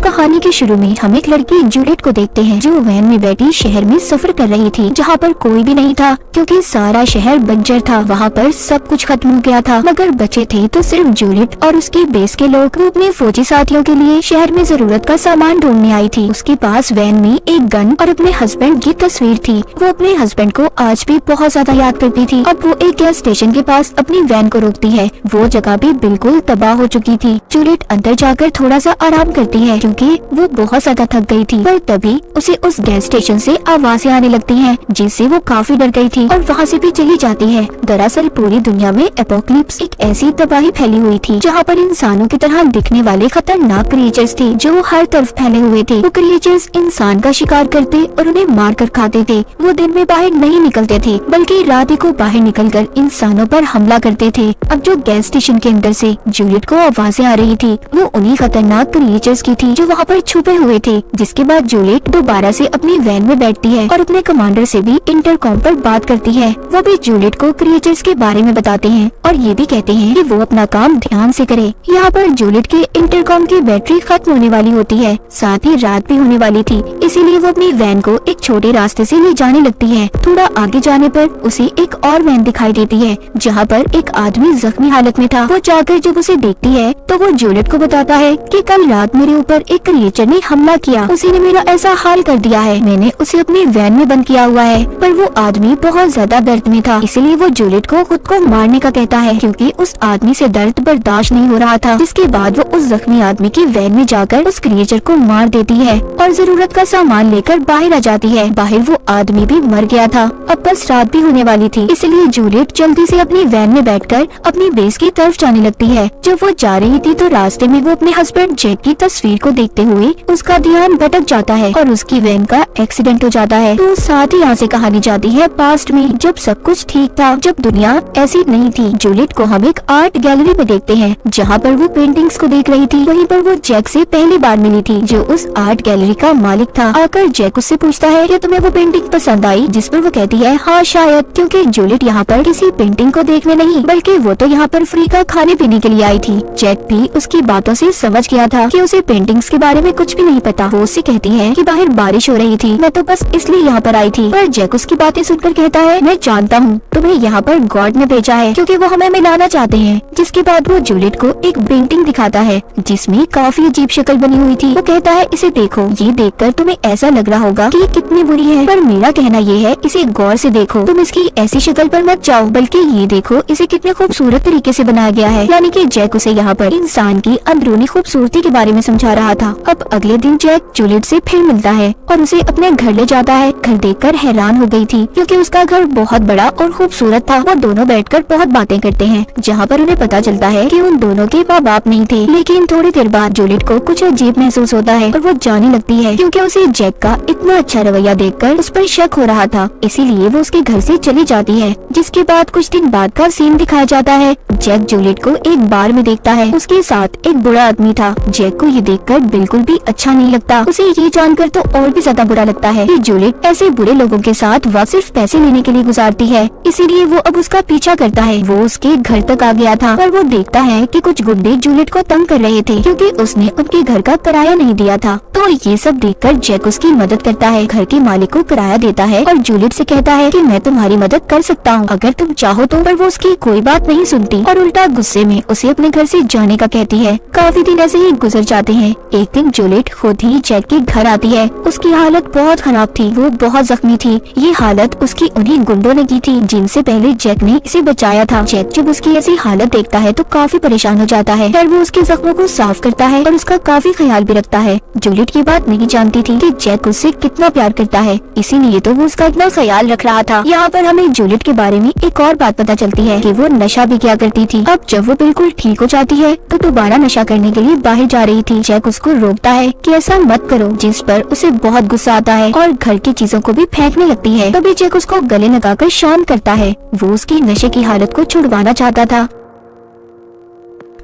कहानी के शुरू में हम एक लड़की जूलियट को देखते हैं जो वैन में बैठी शहर में सफर कर रही थी, जहाँ पर कोई भी नहीं था क्योंकि सारा शहर बंजर था। वहाँ पर सब कुछ खत्म हो गया था, मगर बचे थे तो सिर्फ जूलियट और उसके बेस के लोग। वो अपने फौजी साथियों के लिए शहर में जरूरत का सामान ढूंढने आई थी। उसके पास वैन में एक गन और अपने हस्बैंड की तस्वीर थी। वो अपने हस्बैंड को आज भी बहुत ज्यादा याद करती थी। अब वो एक गैस स्टेशन के पास अपनी वैन को रोकती है। वो जगह भी बिल्कुल तबाह हो चुकी थी। जूलियट अंदर जाकर थोड़ा सा आराम करती है क्योंकि वो बहुत ज्यादा थक गई थी। पर तभी उसे उस गैस स्टेशन से आवाजें आने लगती हैं, जिससे वो काफी डर गई थी और वहाँ से भी चली जाती है। दरअसल पूरी दुनिया में एपोकलिप्स एक ऐसी तबाही फैली हुई थी जहाँ पर इंसानों की तरह दिखने वाले खतरनाक क्रिएचर्स थे जो हर तरफ फैले हुए थे। वो क्रिएचर्स इंसान का शिकार करते और उन्हें मार कर खाते थे। वो दिन में बाहर नहीं निकलते थे बल्कि रात को बाहर निकलकर इंसानों पर हमला करते थे। अब जो गैस स्टेशन के अंदर से जूलियट को आवाजें आ रही थी वो उन्हीं खतरनाक क्रिएचर्स की थी जो वहाँ पर छुपे हुए थे। जिसके बाद जूलियट दोबारा से अपनी वैन में बैठती है और अपने कमांडर से भी इंटरकॉम पर बात करती है। वो भी जूलियट को क्रिएचर्स के बारे में बताते हैं और ये भी कहते हैं कि वो अपना काम ध्यान से करे। यहाँ पर जूलियट के इंटरकॉम की बैटरी खत्म होने वाली होती है, साथ ही रात भी होने वाली थी, इसीलिए वो अपनी वैन को एक छोटे रास्ते से ले जाने लगती है। थोड़ा आगे जाने पर उसे एक और वैन दिखाई देती है जहाँ पर एक आदमी जख्मी हालत में था। वो जाकर जब उसे देखती है तो वो जूलियट को बताता है कि कल रात मेरे ऊपर एक क्रिएचर ने हमला किया, उसी ने मेरा ऐसा हाल कर दिया है। मैंने उसे अपनी वैन में बंद किया हुआ है, पर वो आदमी बहुत ज्यादा दर्द में था, इसलिए वो जूलियट को खुद को मारने का कहता है क्योंकि उस आदमी से दर्द बर्दाश्त नहीं हो रहा था। जिसके बाद वो उस जख्मी आदमी की वैन में जाकर उस क्रिएचर को मार देती है और जरूरत का सामान लेकर बाहर आ जाती है। बाहर वो आदमी भी मर गया था। अब बस रात भी होने वाली थी, इसलिए जूलियट जल्दी से अपनी वैन में बैठकर अपनी बेस की तरफ जाने लगती है। जब वो जा रही थी तो रास्ते में वो अपने हस्बैंड जैक की तस्वीर को देखते हुए उसका ध्यान भटक जाता है और उसकी वैन का एक्सीडेंट हो जाता है। तो साथ ही यहाँ से कहानी जाती है पास्ट में, जब सब कुछ ठीक था, जब दुनिया ऐसी नहीं थी। जूलियट को हम एक आर्ट गैलरी में देखते हैं जहाँ पर वो पेंटिंग्स को देख रही थी। वहीं पर वो जैक से पहली बार मिली थी जो उस आर्ट गैलरी का मालिक था। आकर जैक उससे पूछता है कि तुम्हें वो पेंटिंग पसंद आई, जिस पर वो कहती है हाँ शायद, क्योंकि जूलियट यहाँ पर किसी पेंटिंग को देखने नहीं बल्कि वो तो यहाँ पर फ्री का खाने पीने के लिए आई थी। जैक भी उसकी बातों से समझ गया था कि उसे पेंटिंग्स के बारे में कुछ भी नहीं पता। वो उससे कहती है कि बाहर बारिश हो रही थी, मैं तो बस इसलिए यहाँ पर आई थी। पर जैक उसकी बातें सुनकर कहता है मैं जानता हूँ तुम्हें यहाँ पर गॉड ने भेजा है क्योंकि वो हमें मिलाना चाहते हैं। जिसके बाद वो जूलियट को एक पेंटिंग दिखाता है जिसमें काफी अजीब शक्ल बनी हुई थी। वो कहता है इसे देखो, ये देखकर तुम्हें ऐसा लग रहा होगा कि ये कितनी बुरी है, पर मेरा कहना ये है इसे गौर से देखो। तुम इसकी ऐसी शक्ल पर मत जाओ बल्कि ये देखो इसे कितने खूबसूरत तरीके से बनाया गया है। यानी कि जैक उसे यहाँ पर इंसान की अंदरूनी खूबसूरती के बारे में समझा रहा था। अब अगले दिन जैक जूलियट से फिर मिलता है और उसे अपने घर ले जाता है। घर देखकर हैरान हो गई थी क्योंकि उसका घर बहुत बड़ा और खूबसूरत था। वो दोनों बैठकर बहुत बातें करते हैं जहाँ पर उन्हें पता चलता है कि उन दोनों के माँ बाप नहीं थे। लेकिन थोड़ी देर बाद जूलियट को कुछ अजीब महसूस होता है और वो जाने लगती है क्योंकि उसे जैक का इतना अच्छा रवैया देखकर उस पर शक हो रहा था, इसीलिए वो उसके घर से चली जाती है। जिसके बाद कुछ दिन बाद का सीन दिखाया जाता है। जैक जूलियट को एक बार में देखता है, उसके साथ एक बुरा आदमी था। जैक को ये देखकर बिल्कुल भी अच्छा नहीं लगता। उसे ये जानकर तो और भी ज्यादा बुरा लगता है कि जूलियट ऐसे बुरे लोगों के साथ वक्त सिर्फ पैसे लेने के लिए गुजारती है, इसीलिए वो अब उसका पीछा करता है। वो उसके घर तक आ गया था पर वो देखता है कि कुछ गुंडे जूलियट को तंग कर रहे थे क्योंकि उसने उनके घर का किराया नहीं दिया था। तो ये सब देखकर जैक उसकी मदद करता है, घर के मालिक को किराया देता है और जूलियट से कहता है कि मैं तुम्हारी मदद कर सकता हूँ अगर तुम चाहो तो। पर वो उसकी कोई बात नहीं सुनती और उल्टा गुस्से में उसे अपने घर से जाने का कहती है। काफी दिन ऐसे ही गुजर जाते हैं। एक दिन जूलियट खुद ही जैक के घर आती है। उसकी हालत बहुत खराब थी, वो बहुत जख्मी थी। ये हालत उसकी उन्हीं गुंडों ने की थी जिनसे पहले जैक ने इसे बचाया था। जैक जब उसकी ऐसी हालत देखता है तो काफी परेशान हो जाता है। फिर वो उसके जख्मों को साफ करता है और उसका काफी ख्याल भी रखता है। जूलियट ये बात नहीं जानती थी कि जैक उससे कितना प्यार करता है, इसीलिए तो वो उसका इतना ख्याल रख रहा था। यहाँ पर हमें जूलियट के बारे में एक और बात पता चलती है कि वो नशा भी किया करती थी। अब जब वो बिल्कुल ठीक हो जाती है तो दोबारा नशा करने के लिए बाहर जा रही थी। जैक उसको रोकता है कि ऐसा मत करो, जिस पर उसे बहुत गुस्सा आता है और घर की चीजों को भी फेंकने लगती है। तभी जैक उसको गले लगाकर शांत करता है। वो उसकी नशे की हालत को छुड़वाना चाहता था।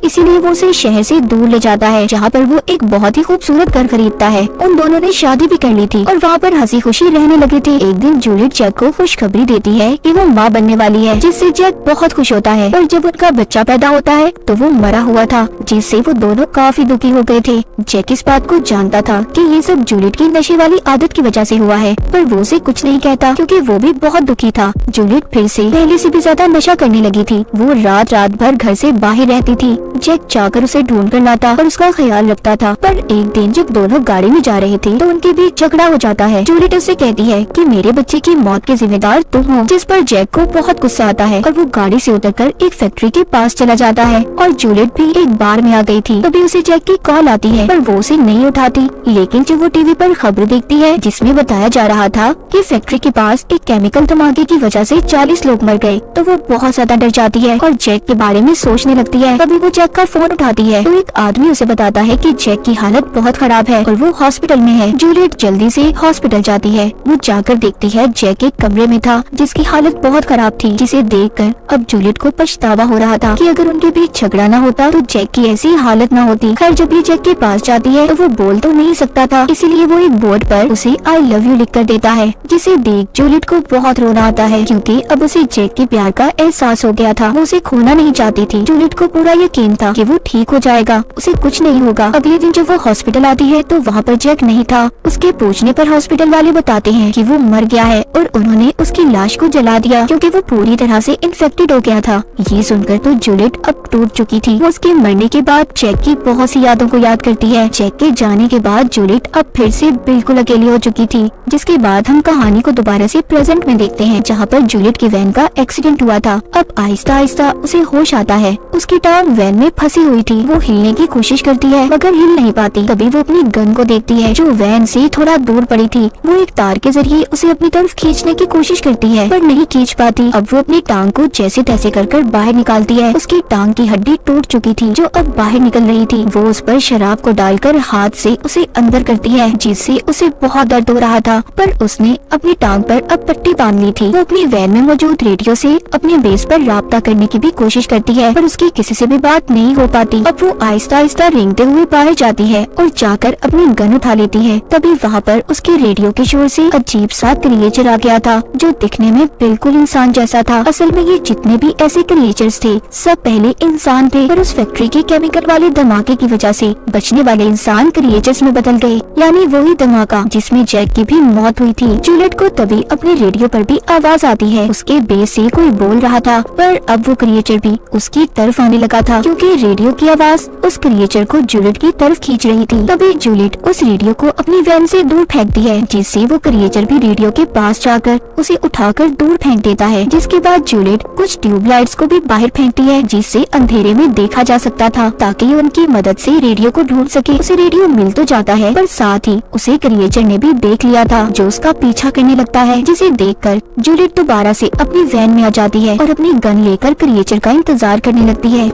इसीलिए वो उसे शहर से दूर ले जाता है, जहाँ पर वो एक बहुत ही खूबसूरत घर खरीदता है। उन दोनों ने शादी भी कर ली थी और वहाँ पर हंसी खुशी रहने लगे थे। एक दिन जूलियट जैक को खुशखबरी देती है कि वो माँ बनने वाली है, जिससे जैक बहुत खुश होता है। और जब उनका बच्चा पैदा होता है तो वो मरा हुआ था, जिससे वो दोनों काफी दुखी हो गए थे। जैक इस बात को जानता था कि ये सब जूलियट की नशे वाली आदत की वजह से हुआ है, पर वो उसे कुछ नहीं कहता क्योंकि वो भी बहुत दुखी था। जूलियट फिर से पहले से भी ज्यादा नशा करने लगी थी। वो रात रात भर घर से बाहर रहती थी। जैक जाकर उसे ढूंढ कर लाता और उसका ख्याल रखता था। पर एक दिन जब दोनों गाड़ी में जा रहे थे तो उनके बीच झगड़ा हो जाता है। जूलियट उससे कहती है कि मेरे बच्चे की मौत के जिम्मेदार तुम हो, जिस पर जैक को बहुत गुस्सा आता है और वो गाड़ी से उतरकर एक फैक्ट्री के पास चला जाता है। और जूलियट भी एक बार में आ गई थी। तभी उसे जैक की कॉल आती है, पर वो उसे नहीं उठाती। लेकिन जब वो टीवी पर खबर देखती है जिसमें बताया जा रहा था कि फैक्ट्री के पास एक केमिकल धमाके की वजह से 40 लोग मर गए, तो वो बहुत ज्यादा डर जाती है और जैक के बारे में सोचने लगती है। तभी वो जैक का फोन उठाती है तो एक आदमी उसे बताता है कि जैक की हालत बहुत खराब है और वो हॉस्पिटल में है। जूलियट जल्दी से हॉस्पिटल जाती है। वो जाकर देखती है जैक एक कमरे में था जिसकी हालत बहुत खराब थी, जिसे देखकर अब जूलियट को पछतावा हो रहा था कि अगर उनके बीच झगड़ा न होता तो जैक की ऐसी हालत न होती। खैर जब ये जैक के पास जाती है तो वो बोल तो नहीं सकता था, इसीलिए वो एक बोर्ड पर उसे आई लव यू लिख कर देता है, जिसे देख जूलियट को बहुत रोना आता है क्योंकि अब उसे जैक के प्यार का एहसास हो गया था। वो उसे खोना नहीं चाहती थी। जूलियट को पूरा यकीन था कि वो ठीक हो जाएगा, उसे कुछ नहीं होगा। अगले दिन जब वो हॉस्पिटल आती है तो वहाँ पर जैक नहीं था। उसके पूछने पर हॉस्पिटल वाले बताते हैं कि वो मर गया है और उन्होंने उसकी लाश को जला दिया क्योंकि वो पूरी तरह से इन्फेक्टेड हो गया था। ये सुनकर तो जूलियट अब टूट चुकी थी। वो उसके मरने के बाद जैक की बहुत सी यादों को याद करती है। जैक के जाने के बाद जूलियट अब फिर से बिल्कुल अकेली हो चुकी थी, जिसके बाद हम कहानी को दोबारा से प्रेजेंट में देखते हैं, जहाँ पर जूलियट की वैन का एक्सीडेंट हुआ था। अब आहिस्ता आहिस्ता उसे होश आता है। उसकी टांग वैन में फंसी हुई थी। वो हिलने की कोशिश करती है मगर हिल नहीं पाती। तभी वो अपनी गन को देखती है जो वैन से थोड़ा दूर पड़ी थी। वो एक तार के जरिए उसे अपनी तरफ खींचने की कोशिश करती है पर नहीं खींच पाती। अब वो अपनी टांग को जैसे तैसे कर बाहर निकालती है। उसकी टांग की हड्डी टूट चुकी थी जो अब बाहर निकल रही थी। वो उस पर शराब को डालकर हाथ से उसे अंदर करती है, जिससे उसे बहुत दर्द हो रहा था। पर उसने अपनी टांग पर अब पट्टी बांध ली थी। वो अपनी वैन में मौजूद रेडियो से अपने बेस पर राब्ता करने की भी कोशिश करती है पर उसकी किसी से भी बात नहीं हो पाती। अब वो आहिस्ता आहिस्ता रेंगते हुए बाहर जाती है और जाकर अपनी गन उठा लेती है। तभी वहाँ पर उसके रेडियो के शोर से अजीब सा क्रिएचर आ गया था जो दिखने में बिल्कुल इंसान जैसा था। असल में ये जितने भी ऐसे क्रिएचर्स थे सब पहले इंसान थे, पर उस फैक्ट्री के केमिकल वाले धमाके की वजह से बचने वाले इंसान क्रिएचर्स में बदल गए, यानी वही धमाका जिसमें जैक की भी मौत हुई थी। जूलियट को तभी अपने रेडियो पर भी आवाज आती है। उसके बेस से कोई बोल रहा था, पर अब वो क्रिएचर भी उसकी तरफ आने लगा था क्योंकि रेडियो की आवाज उस क्रिएचर को जूलियट की तरफ खींच रही थी। तभी जूलियट उस रेडियो को अपनी वैन से दूर फेंकती है, जिससे वो क्रिएचर भी रेडियो के पास जाकर उसे उठाकर दूर फेंक देता है। जिसके बाद जूलियट कुछ ट्यूबलाइट्स को भी बाहर फेंकती है, जिससे अंधेरे में देखा जा सकता था ताकि उनकी मदद से रेडियो को ढूंढ सके। उसे रेडियो मिल तो जाता है पर साथ ही उसे क्रिएचर ने भी देख लिया था जो उसका पीछा करने लगता है, जिसे देखकर जूलियट दोबारा से अपनी वैन में आ जाती है और अपनी गन लेकर क्रिएचर का इंतजार करने लगती है।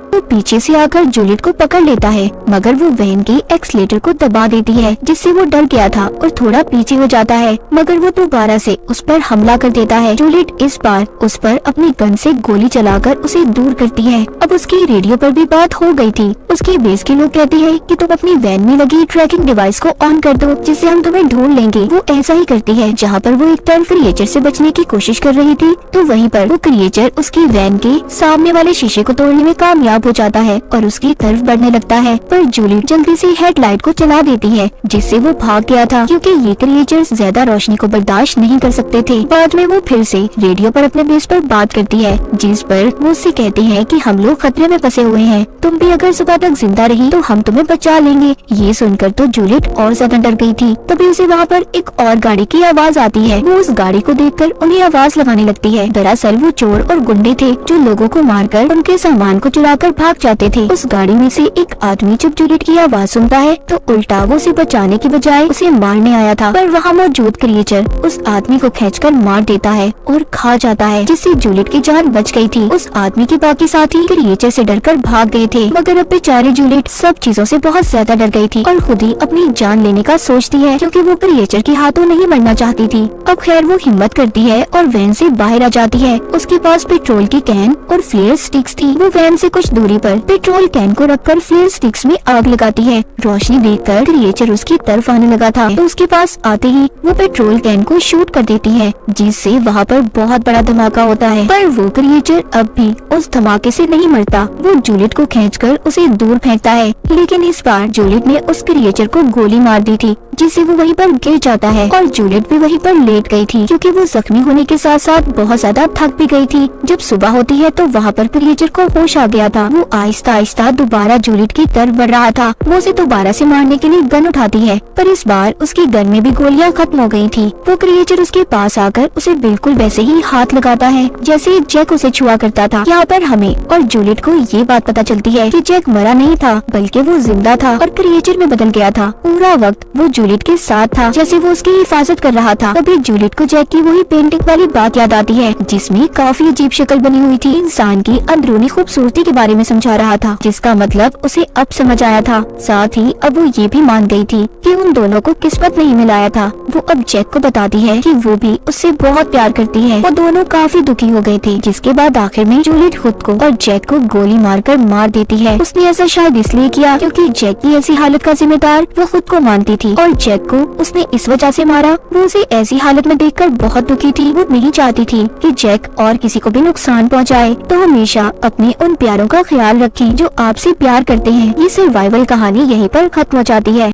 वो पीछे से आकर जूलियट को पकड़ लेता है मगर वो वैन के एक्सीलेटर को दबा देती है, जिससे वो डर गया था और थोड़ा पीछे हो जाता है मगर वो दोबारा से उस पर हमला कर देता है। जूलियट इस बार उस पर अपनी गन से गोली चलाकर उसे दूर करती है। अब उसकी रेडियो पर भी बात हो गई थी। उसके बेस के लोग कहते हैं कि तुम अपनी वैन में लगी ट्रैकिंग डिवाइस को ऑन कर दो जिससे हम तुम्हें ढूंढ लेंगे। वो ऐसा ही करती है। जहाँ पर वो एक तरफ क्रिएचर से बचने की कोशिश कर रही थी तो वहीं पर वो क्रिएचर उसकी वैन के सामने वाले शीशे को तोड़ने में कामयाब हो जाता है और उसकी तरफ बढ़ने लगता है, पर जूलियट जल्दी से हेडलाइट को चला देती है जिससे वो भाग गया था क्योंकि ये क्रिएचर्स ज्यादा रोशनी को बर्दाश्त नहीं कर सकते थे। बाद में वो फिर से रेडियो पर अपने बेस पर बात करती है जिस पर वो उससे कहते हैं कि हम लोग खतरे में फंसे हुए हैं, तुम भी अगर सुबह तक जिंदा रही तो हम तुम्हें बचा लेंगे। ये सुनकर तो जूलियट और ज्यादा डर गई थी। तभी उसे वहाँ पर एक और गाड़ी की आवाज आती है। वो उस गाड़ी को देखकर उन्हें आवाज लगाने लगती है। दरअसल वो चोर और गुंडे थे जो लोगों को मारकर उनके सामान को चुराकर भाग जाते थे। उस गाड़ी में से एक आदमी जब जूलियट की आवाज सुनता है तो उल्टा वो उसे बचाने की बजाय उसे मारने आया था, पर वहाँ मौजूद क्रिएचर उस आदमी को खींचकर मार देता है और खा जाता है, जिससे जूलियट की जान बच गई थी। उस आदमी के बाकी साथी क्रिएचर से डरकर भाग गए थे मगर अब बेचारी जूलियट सब चीजों से बहुत ज्यादा डर गई थी और खुद ही अपनी जान लेने का सोचती है क्योंकि वो क्रिएचर के हाथों नहीं मरना चाहती थी। अब खैर वो हिम्मत करती है और वैन से बाहर आ जाती है। उसके पास पेट्रोल की कैन और फ्लेयर स्टिक्स थी। वो वैन से कुछ दूरी दूरी पर पेट्रोल कैन को रखकर फ्लेयर स्टिक्स में आग लगाती है। रोशनी देखकर क्रिएचर उसकी तरफ आने लगा था, तो उसके पास आते ही वो पेट्रोल कैन को शूट कर देती है, जिससे वहाँ पर बहुत बड़ा धमाका होता है। पर वो क्रिएचर अब भी उस धमाके से नहीं मरता। वो जूलियट को खींचकर उसे दूर फेंकता है, लेकिन इस बार जूलियट ने उस क्रिएचर को गोली मार दी थी, जिससे वो वहीं पर गिर जाता है और जूलियट भी वहीं पर लेट गई थी, क्योंकि वो जख्मी होने के साथ साथ बहुत ज्यादा थक भी गई थी। जब सुबह होती है तो वहाँ पर क्रिएचर को होश आ गया था। वो आहिस्ता आहिस्ता दोबारा जूलियट की तरफ बढ़ रहा था। वो उसे दोबारा से मारने के लिए गन उठाती है, पर इस बार उसकी गन में भी गोलियां खत्म हो गई थी। वो क्रिएचर उसके पास आकर उसे बिल्कुल वैसे ही हाथ लगाता है जैसे जैक उसे छुआ करता था। यहाँ पर हमें और जूलियट को ये बात पता चलती है कि जैक मरा नहीं था, बल्कि वो जिंदा था और क्रिएचर में बदल गया था। पूरा वक्त वो जूलियट के साथ था, जैसे वो उसकी हिफाजत कर रहा था। तभी जूलियट को जैक की वही पेंटिंग वाली बात याद आती है, जिसमें काफी अजीब शक्ल बनी हुई थी, इंसान की अंदरूनी खूबसूरती के बारे में समझा रहा था, जिसका मतलब उसे अब समझ आया था। साथ ही अब वो ये भी मान गई थी कि उन दोनों को किस्मत नहीं मिलाया था। वो अब जैक को बताती है कि वो भी उससे बहुत प्यार करती है। वो दोनों काफी दुखी हो गए थे, जिसके बाद आखिर में जूलियट खुद को और जैक को गोली मारकर मार देती है। उसने ऐसा शायद इसलिए किया क्योंकि जैक की ऐसी हालत का जिम्मेदार वो खुद को मानती थी, और जैक को उसने इस वजह से मारा। वो उसे ऐसी हालत में देखकर बहुत दुखी थी। वो नहीं चाहती थी कि जैक और किसी को भी नुकसान पहुंचाए। तो हमेशा अपने उन प्यारों का ख्याल रखें जो आपसे प्यार करते हैं। ये सर्वाइवल कहानी यहीं पर खत्म हो जाती है।